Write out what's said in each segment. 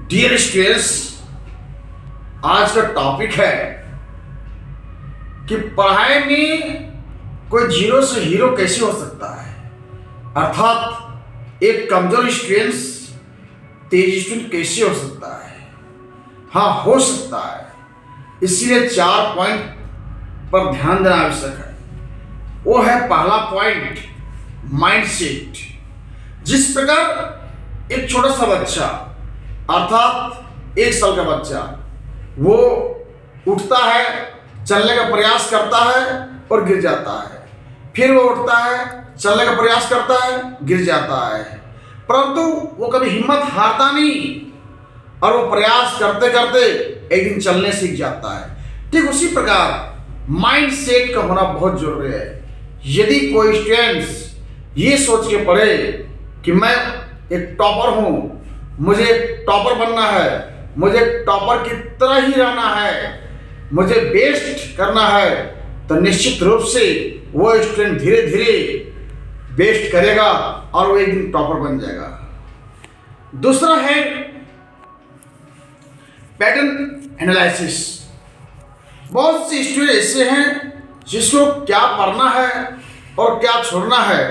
Dear students, आज का topic है कि पढ़ाई में कोई जीरो से हीरो कैसे हो सकता है। अर्थात एक कमजोर स्टूडेंट्स तेज स्टूडेंट कैसे हो सकता है। हाँ, हो सकता है। इसीलिए 4 पॉइंट पर ध्यान देना आवश्यक है। वो है पहला पॉइंट, माइंडसेट। जिस प्रकार एक छोटा सा बच्चा अर्थात 1 साल का बच्चा वो उठता है, चलने का प्रयास करता है और गिर जाता है, फिर वो उठता है, चलने का प्रयास करता है, गिर जाता है, परंतु वो कभी हिम्मत हारता नहीं और वो प्रयास करते करते एक दिन चलने सीख जाता है। ठीक उसी प्रकार माइंड सेट का होना बहुत जरूरी है। यदि कोई स्टूडेंट्स ये सोच के पढ़े कि मैं एक टॉपर हूँ, मुझे टॉपर बनना है, मुझे टॉपर की तरह ही रहना है, मुझे बेस्ट करना है, तो निश्चित रूप से वो स्टूडेंट धीरे धीरे बेस्ट करेगा और वो एक दिन टॉपर बन जाएगा। दूसरा है पैटर्न एनालिसिस। बहुत से स्टूडेंट ऐसे हैं जिसको क्या पढ़ना है और क्या छोड़ना है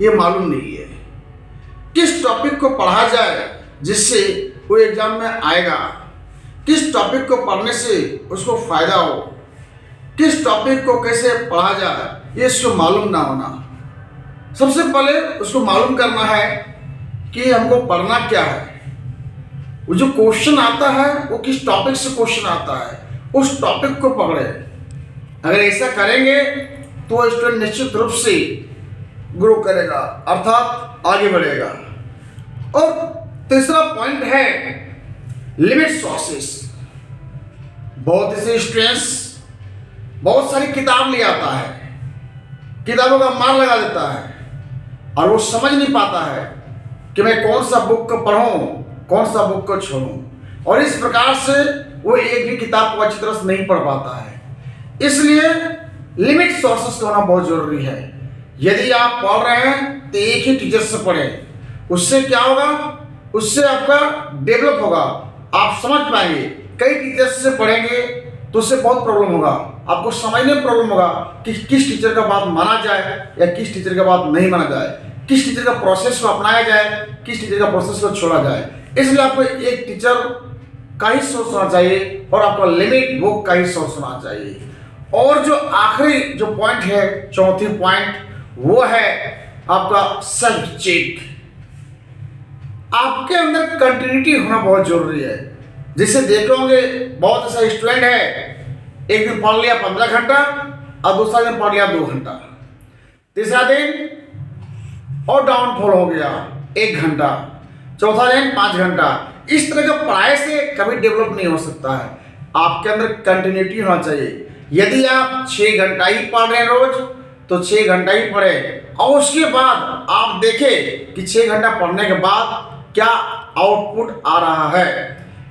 ये मालूम नहीं है। किस टॉपिक को पढ़ा जाए जिससे वो एग्जाम में आएगा, किस टॉपिक को पढ़ने से उसको फायदा हो, किस टॉपिक को कैसे पढ़ा जाए ये इसको मालूम ना होना। सबसे पहले उसको मालूम करना है कि हमको पढ़ना क्या है। वो जो क्वेश्चन आता है वो किस टॉपिक से क्वेश्चन आता है, उस टॉपिक को पकड़े। अगर ऐसा करेंगे तो स्टूडेंट निश्चित रूप से ग्रो करेगा अर्थात आगे बढ़ेगा। और तीसरा पॉइंट है लिमिट सोर्सेस। बहुत से स्टूडेंट्स बहुत सारी किताब ले आता है, किताबों का मार लगा देता है और वो समझ नहीं पाता है कि मैं कौन सा बुक को पढ़ूं, कौन सा बुक को छोड़ूं, और इस प्रकार से वो एक भी किताब को अच्छी तरह से नहीं पढ़ पाता है। इसलिए लिमिट सोर्सेस का होना बहुत जरूरी है। यदि आप पढ़ रहे हैं तो एक ही टीचर से पढ़ें। उससे क्या होगा, उससे आपका डेवलप होगा, आप समझ पाएंगे। कई टीचर से पढ़ेंगे तो उससे बहुत प्रॉब्लम होगा, आपको समझने में प्रॉब्लम होगा कि किस टीचर का बात माना जाए या किस टीचर का बात नहीं माना जाए, किस टीचर का प्रोसेस को अपनाया जाए, किस टीचर का प्रोसेस को छोड़ा जाए। इसलिए आपको एक टीचर का ही सोचना चाहिए और आपको लिमिट बुक का ही सोचना चाहिए। और जो आखिरी जो पॉइंट है, चौथी पॉइंट, वो है आपका सेल्फ चेक। आपके अंदर कंटिन्यूटी होना बहुत जरूरी है। जिसे देखोगे बहुत ऐसा स्टूडेंट है, एक दिन पढ़ लिया 15 घंटा और दूसरा दिन पढ़ लिया 2 घंटा, तीसरा दिन और डाउनफॉल हो गया 1 घंटा, चौथा दिन 5 घंटा। इस तरह का पढ़ाई से कभी डेवलप नहीं हो सकता है। आपके अंदर कंटिन्यूटी होना चाहिए। यदि आप 6 घंटा ही पढ़ रहे हैं रोज तो 6 घंटा ही पढ़े और उसके बाद आप देखें कि 6 घंटा पढ़ने के बाद क्या आउटपुट आ रहा है,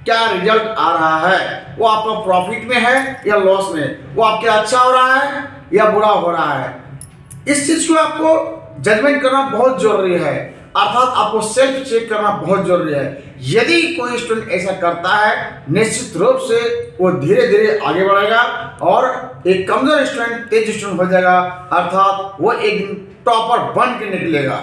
क्या रिजल्ट आ रहा है, वो आपका प्रॉफिट में है या लॉस में, वो आपके अच्छा हो रहा है या बुरा हो रहा है। इस चीज को आपको जजमेंट करना बहुत जरूरी है, अर्थात आपको सेल्फ चेक करना बहुत जरूरी है। यदि कोई स्टूडेंट ऐसा करता है निश्चित रूप से वो धीरे धीरे आगे बढ़ेगा और एक कमजोर स्टूडेंट तेज स्टूडेंट हो जाएगा, अर्थात वो एक दिन टॉपर बन के निकलेगा।